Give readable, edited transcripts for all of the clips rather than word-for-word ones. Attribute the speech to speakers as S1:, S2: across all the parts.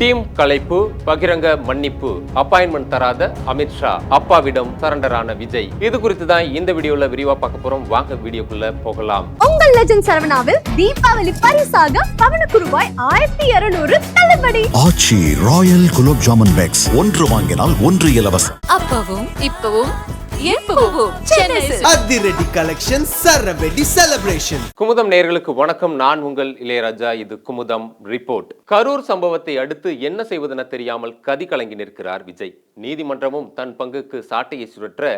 S1: Team கலைப்பு, பகிரங்க மன்னிப்பு, appointment தராத அமித்ஷா, அப்பாவிடம் சரண்டரான விஜய். இது குறித்து தான் இந்த வீடியோல விரிவா பார்க்க போறோம். வாங்க வீடியோக்குள்ள போகலாம்.
S2: உங்கள் லெஜண்ட் சரவணாவில் தீபாவளி பரிசாக பவனுக்கு ரூபாய் 1200 தள்ளுபடி.
S3: ஆச்சி ராயல் குலோப் ஜாமுன் பேக்ஸ் 1 வாங்கினால் 1 இலவசம்.
S4: அப்பவும் இப்பவும்
S5: அதிரடி கலெக்ஷன், சரவெடி செலிப்ரேஷன்.
S1: குமுதம் நேயர்களுக்கு வணக்கம். நான் உங்கள் இளையராஜா. இது குமுதம் ரிப்போர்ட். கரூர் சம்பவத்தை அடுத்து என்ன செய்வதென தெரியாமல் கதி கலங்கி நிற்கிறார் விஜய். நீதிமன்றமும் தன் பங்குக்கு சாட்டையை சுழற்ற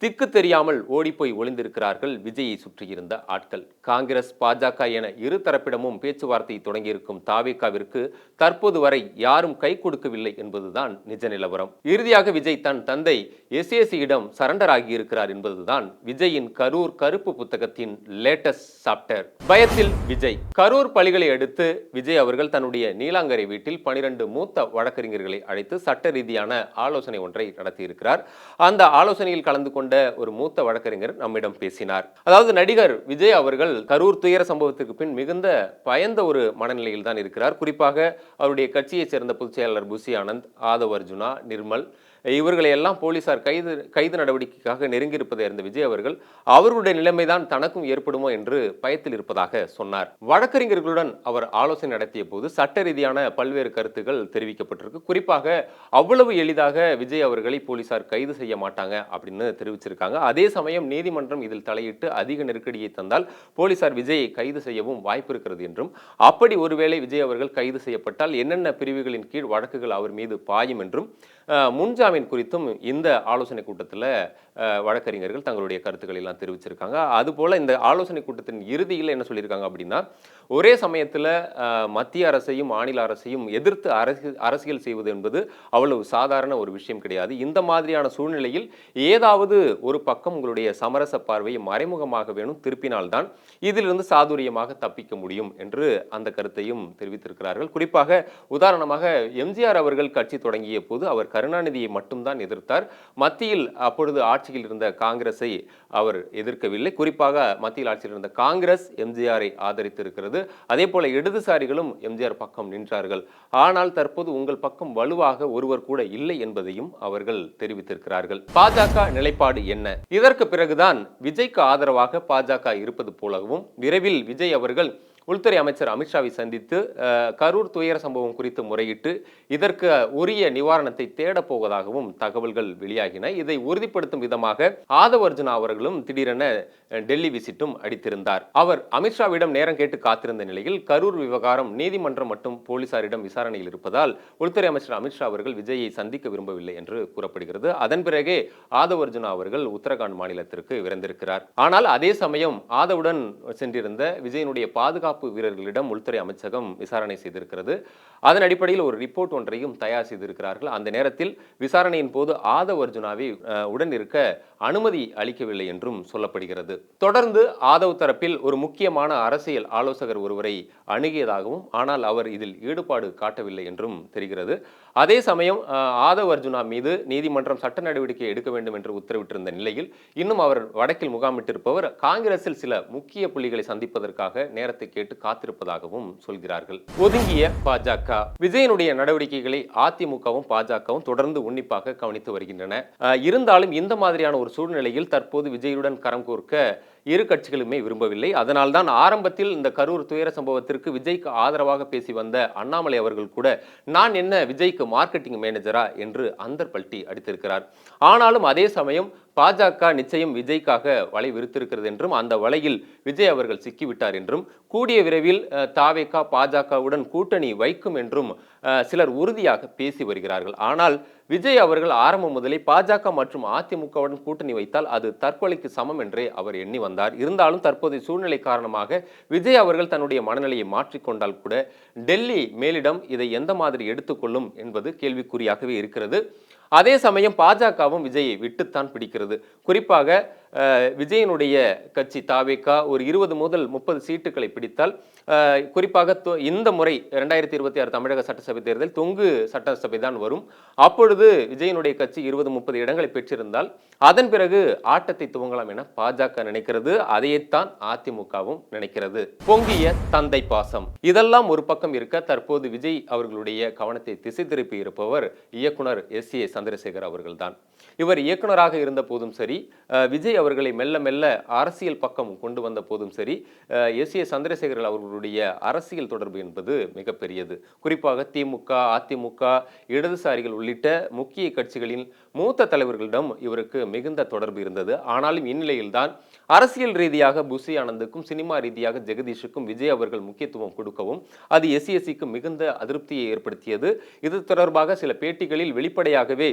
S1: திக்கு தெரியாமல் ஓடிப்போய் ஒளிந்திருக்கிறார்கள் விஜயை சுற்றியிருந்த ஆட்கள். காங்கிரஸ், பாஜக என இரு தரப்பிடமும் பேச்சுவார்த்தை தொடங்கியிருக்கும் தாவேகாவிற்கு தற்போது வரை யாரும் கை கொடுக்கவில்லை என்பதுதான் நிஜ நிலவரம். இறுதியாக விஜய் தன் தந்தை எஸ்ஏசியிடம் சரண்டர் ஆகியிருக்கிறார் என்பதுதான் விஜயின் கரூர் கருப்பு புத்தகத்தின் லேட்டஸ்ட் சாப்டர். பயத்தில் விஜய். கரூர் பலிகளை அடுத்து விஜய் அவர்கள் தன்னுடைய நீலாங்கரை வீட்டில் 12 மூத்த வழக்கறிஞர்களை அழைத்து சட்ட ரீதியான ஆலோசனை ஒன்றை நடத்தியிருக்கிறார். அந்த ஆலோசனையில் கலந்து கொண்ட ஒரு மூத்த வழக்கறிஞர் நம்மிடம் பேசினார். அதாவது நடிகர் விஜய் அவர்கள் கரூர் துயர சம்பவத்திற்கு பின் மிகுந்த பயந்த ஒரு மனநிலையில் தான் இருக்கிறார். குறிப்பாக அவருடைய கட்சியை சேர்ந்த பொதுச் செயலாளர் புசி ஆனந்த், ஆதவ் அர்ஜுனா, நிர்மல் இவர்களை எல்லாம் போலீசார் கைது நடவடிக்கைக்காக நெருங்கியிருப்பதை அறிந்த விஜய் அவர்கள் அவர்களுடைய நிலைமைதான் தனக்கும் ஏற்படுமோ என்று பயத்தில் இருப்பதாக சொன்னார். வழக்கறிஞர்களுடன் அவர் ஆலோசனை நடத்திய போது சட்ட ரீதியான பல்வேறு கருத்துக்கள் தெரிவிக்கப்பட்டிருக்கு. குறிப்பாக அவ்வளவு எளிதாக விஜய் அவர்களை போலீசார் கைது செய்ய மாட்டாங்க அப்படின்னு தெரிவிச்சிருக்காங்க. அதே சமயம் நீதிமன்றம் இதில் தலையிட்டு அதிக நெருக்கடியை தந்தால் போலீசார் விஜயை கைது செய்யவும் வாய்ப்பு இருக்கிறது என்றும், அப்படி ஒருவேளை விஜய் அவர்கள் கைது செய்யப்பட்டால் என்னென்ன பிரிவுகளின் கீழ் வழக்குகள் அவர் மீது பாயும் என்றும் முன்ஜாமீன் குறித்தும் இந்த ஆலோசனை கூட்டத்தில் வழக்கறிஞர்கள் தங்களுடைய கருத்துக்களை எல்லாம் தெரிவிச்சிருக்காங்க. அதுபோல இந்த ஆலோசனை கூட்டத்தின் இறுதியில் என்ன சொல்லியிருக்காங்க அப்படின்னா, ஒரே சமயத்தில் மத்திய அரசையும் மாநில அரசையும் எதிர்த்து அரசியல் செய்வது என்பது அவ்வளவு சாதாரண ஒரு விஷயம் கிடையாது. இந்த மாதிரியான சூழ்நிலையில் ஏதாவது ஒரு பக்கம் உங்களுடைய சமரச பார்வையை மறைமுகமாக வேணும் திருப்பினால்தான் இதிலிருந்து சாதுரியமாக தப்பிக்க முடியும் என்று அந்த கருத்தையும் தெரிவித்திருக்கிறார்கள். குறிப்பாக உதாரணமாக எம்ஜிஆர் அவர்கள் கட்சி தொடங்கிய போது அவர் கருணாநிதியை மட்டும்தான் எதிர்த்தார். மத்தியில் அப்பொழுது ஆட்சியில் இருந்த காங்கிரஸை அவர் எதிர்க்கவில்லை. குறிப்பாக மத்தியில் ஆட்சியில் இருந்த காங்கிரஸ் எம்ஜிஆரை ஆதரித்திருக்கிறது. அதே போல இடதுசாரிகளும் எம்ஜிஆர் பக்கம் நின்றார்கள். ஆனால் தற்போது உங்கள் பக்கம் வலுவாக ஒருவர் கூட இல்லை என்பதையும் அவர்கள் தெரிவித்திருக்கிறார்கள். பாஜக நிலைப்பாடு என்ன? இதற்கு பிறகுதான் விஜய்க்கு ஆதரவாக பாஜக இருப்பது போலவும் விரைவில் விஜய் அவர்கள் உள்துறை அமைச்சர் அமித்ஷாவை சந்தித்து கரூர் துயர சம்பவம் குறித்து முறையிட்டு இதற்கு உரிய நிவாரணத்தை தேடப் போவதாகவும் தகவல்கள் வெளியாகின. இதை உறுதிப்படுத்தும் விதமாக ஆதவ் அர்ஜுனா அவர்களும் திடீரென டெல்லி விசிட்டும் அடித்திருந்தார். அவர் அமித்ஷாவிடம் நேரம் கேட்டு காத்திருந்த நிலையில் கரூர் விவகாரம் நீதிமன்றம் மற்றும் போலீசாரிடம் விசாரணையில் இருப்பதால் உள்துறை அமைச்சர் அமித்ஷா அவர்கள் விஜயை சந்திக்க விரும்பவில்லை என்று கூறப்படுகிறது. அதன் பிறகே ஆதவ் அர்ஜுனா அவர்கள் உத்தரகாண்ட் மாநிலத்திற்கு விரைந்திருக்கிறார். ஆனால் அதே சமயம் ஆதவுடன் சென்றிருந்த விஜயனுடைய பாதுகாப்பு வீரர்களிடம் உள்துறை அமைச்சகம் விசாரணை செய்திருக்கிறது. அதன் அடிப்படையில் ஒரு ரிப்போர்ட் ஒன்றையும் தயார் செய்திருக்கிறார்கள். அந்த நேரத்தில் விசாரணையின் போது ஆதவ் அர்ஜுனாவை உடன் இருக்க அனுமதி அளிக்கவில்லை என்றும் சொல்லப்படுகிறது. தொடர்ந்து ஆதவ் தரப்பில் ஒரு முக்கியமான அரசியல் ஆலோசகர் ஒருவரை அணுகியதாகவும், ஆனால் அவர் இதில் ஈடுபாடு காட்டவில்லை என்றும் தெரிகிறது. அதே சமயம் ஆதவ் அர்ஜுனா மீது நீதிமன்றம் சட்ட நடவடிக்கை எடுக்க வேண்டும் என்று உத்தரவிட்டிருந்த நிலையில் இன்னும் அவர் வடக்கில் முகாமிட்டிருப்பவர் காங்கிரஸில் சில முக்கிய புள்ளிகளை சந்திப்பதற்காக நேரத்தை கேட்டு காத்திருப்பதாகவும் சொல்கிறார்கள். ஒதுங்கிய பாஜக. விஜயனுடைய நடவடிக்கைகளை அதிமுகவும் பாஜகவும் தொடர்ந்து உன்னிப்பாக கவனித்து வருகின்றன. இருந்தாலும் இந்த மாதிரியான ஒரு சூழ்நிலையில் தற்போது விஜயுடன் கரம் கோர்க்க இரு கட்சிகளுமே விரும்பவில்லை. அதனால்தான் ஆரம்பத்தில் இந்த கரூர் துயர சம்பவத்திற்கு விஜய்க்கு ஆதரவாக பேசி வந்த அண்ணாமலை அவர்கள் கூட நான் என்ன விஜய்க்கு மார்க்கெட்டிங் மேனேஜரா என்று அந்தர்பல்ட்டி அடித்திருக்கிறார். ஆனாலும் அதே சமயம் பாஜக நிச்சயம் விஜய்க்காக வலை விரித்திருக்கிறது என்றும் அந்த வலையில் விஜய் அவர்கள் சிக்கிவிட்டார் என்றும் கூடிய விரைவில் தாவேகா பாஜகவுடன் கூட்டணி வைக்கும் என்றும் சிலர் உறுதியாக பேசி வருகிறார்கள். ஆனால் விஜய் அவர்கள் ஆரம்பம் முதலே பாஜக மற்றும் அதிமுகவுடன் கூட்டணி வைத்தால் அது தற்கொலைக்கு சமம் என்றே அவர் எண்ணி வந்தார். இருந்தாலும் தற்போதைய சூழ்நிலை காரணமாக விஜய் அவர்கள் தன்னுடைய மனநிலையை மாற்றிக்கொண்டால் கூட டெல்லி மேலிடம் இதை எந்த மாதிரி எடுத்துக்கொள்ளும் என்பது கேள்விக்குறியாகவே இருக்கிறது. அதே சமயம் பாஜகவும் விஜயை விட்டுத்தான் பிடிக்கிறது. குறிப்பாக விஜயனுடைய கட்சி தாவேகா ஒரு 20 முதல் 30 சீட்டுகளை பிடித்தால் குறிப்பாக இந்த முறை 2026 தமிழக சட்டசபை தேர்தல் தொங்கு சட்டசபை தான் வரும். அப்பொழுது விஜயனுடைய கட்சி 20-30 இடங்களை பெற்றிருந்தால் அதன் பிறகு ஆட்டத்தை துவங்கலாம் என பாஜக நினைக்கிறது. அதையேத்தான் அதிமுகவும் நினைக்கிறது. பொங்கிய தந்தை பாசம் இதெல்லாம் ஒரு பக்கம் இருக்க, தற்போது விஜய் அவர்களுடைய கவனத்தை திசை திருப்பி இருப்பவர் இயக்குனர் S.A. சந்திரசேகர் அவர்கள்தான். இவர் இயக்குனராக இருந்த போதும் சரி, விஜய் அவர்களை மெல்ல மெல்ல அரசியல் பக்கம் கொண்டு வந்த போதும் சரி, S.A. சந்திரசேகர் அவர்களுடைய அரசியல் தொடர்பு என்பது மிகப்பெரியது. குறிப்பாக திமுக, அதிமுக, இடதுசாரிகள் உள்ளிட்ட முக்கிய கட்சிகளின் மூத்த தலைவர்களிடம் இவருக்கு மிகுந்த தொடர்பு இருந்தது. ஆனாலும் இந்நிலையில்தான் அரசியல் ரீதியாக புஷி ஆனந்துக்கும் சினிமா ரீதியாக ஜெகதீஷுக்கும் விஜய் அவர்கள் முக்கியத்துவம் கொடுக்கவும் அது SCSக்கு மிகுந்த அதிருப்தியை ஏற்படுத்தியது. இது தொடர்பாக சில பேட்டிகளில் வெளிப்படையாகவே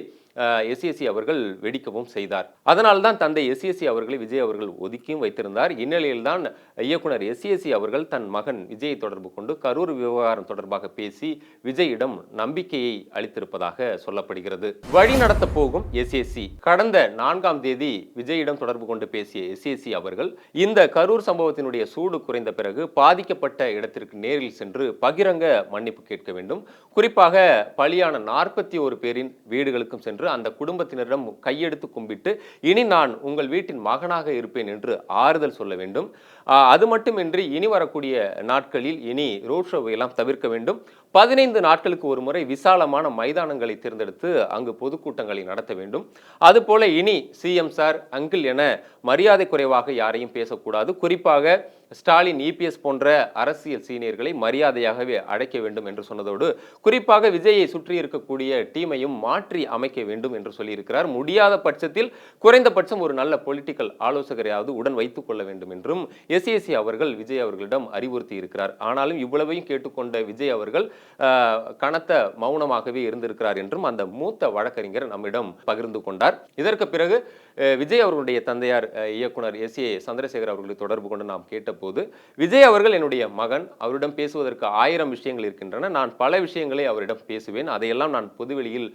S1: SCSC அவர்கள் வெடிக்கவும் செய்தார். அதனால்தான் தந்தை SCSC அவர்களை விஜய் அவர்கள் ஒதுக்கியும் வைத்திருந்தார். இந்நிலையில்தான் இயக்குனர் SCSC அவர்கள் தன் மகன் விஜயை தொடர்பு கொண்டு கரூர் விவகாரம் தொடர்பாக பேசி விஜயிடம் நம்பிக்கையை அளித்திருப்பதாக சொல்லப்படுகிறது. வழிநடத்த போகும் SCSC கடந்த 4ஆம் தேதி விஜயிடம் தொடர்பு கொண்டு பேசிய SCSC அவர்கள் இந்த கரூர் சம்பவத்தினுடைய சூடு குறைந்த பிறகு பாதிக்கப்பட்ட இடத்திற்கு நேரில் சென்று பகிரங்க மன்னிப்பு கேட்க வேண்டும். குறிப்பாக பலியான 41 பேரின் வீடுகளுக்கும் சென்று அந்த குடும்பத்தினரிடம் கையெடுத்து கும்பிட்டு இனி நான் உங்கள் வீட்டின் மகனாக இருப்பேன் என்று ஆறுதல் சொல்ல வேண்டும். அது மட்டுமின்றி இனி வரக்கூடிய நாட்களில் இனி ரோட் ஷோவை எல்லாம் தவிர்க்க வேண்டும். 15 நாட்களுக்கு ஒரு முறை விசாலமான மைதானங்களை தேர்ந்தெடுத்து அங்கு பொதுக்கூட்டங்களை நடத்த வேண்டும். அதுபோல இனி சிஎம் சார், அங்கிள் என மரியாதை குறைவாக யாரையும் பேசக்கூடாது. குறிப்பாக ஸ்டாலின், EPS போன்ற அரசியல் சீனியர்களை மரியாதையாகவே அழைக்க வேண்டும் என்று சொன்னதோடு குறிப்பாக விஜயை சுற்றி இருக்கக்கூடிய டீமையும் மாற்றி அமைக்க வேண்டும் என்று சொல்லியிருக்கிறார். முடியாத பட்சத்தில் குறைந்தபட்சம் ஒரு நல்ல பொலிட்டிக்கல் ஆலோசகரையாவது உடன் வைத்துக் கொள்ள வேண்டும் என்றும் SCSC அவர்கள் விஜய் அவர்களிடம் அறிவுறுத்தி இருக்கிறார். ஆனாலும் இவ்வளவையும் கேட்டுக்கொண்ட விஜய் அவர்கள் கனத்த மௌனமாகவே இருந்திருக்கிறார் என்றும் அந்த மூத்த வழக்கறிஞர் நம்மிடம் பகிர்ந்து கொண்டார். இதற்கு பிறகு விஜய் அவர்களுடைய தந்தையார் இயக்குனர் S.A. சந்திரசேகர் அவர்களை தொடர்பு கொண்டு நாம் கேட்டபோது, விஜய் அவர்கள் என்னுடைய மகன், அவரிடம் பேசுவதற்கு 1000 விஷயங்கள் இருக்கின்றன, நான் பல விஷயங்களை அவரிடம் பேசுவேன், அதையெல்லாம் நான் பொதுவெளியில்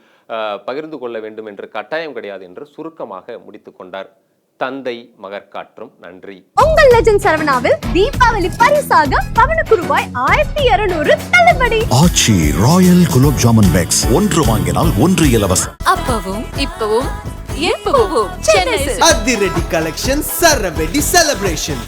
S1: பகிர்ந்து கொள்ள வேண்டும் என்று கட்டாயம் கிடையாது என்று சுருக்கமாக முடித்துக் கொண்டார். தந்தை மகற்காற்றும் நன்றி.
S2: உங்கள் லெஜண்ட் சரவணாவில் தீபாவளி பரிசாக பவனுக்கு ரூபாய் 1200 தள்ளுபடி.
S3: ஆச்சி ராயல் குலோப் ஜாமுன் பேக்ஸ் 1 வாங்கினால் 1 இலவசம்.
S4: அப்பவும் இப்பவும் எப்பவும் சென்னை
S5: அதிரடி கலெக்ஷன் சரவெடி செலிப்ரேஷன்.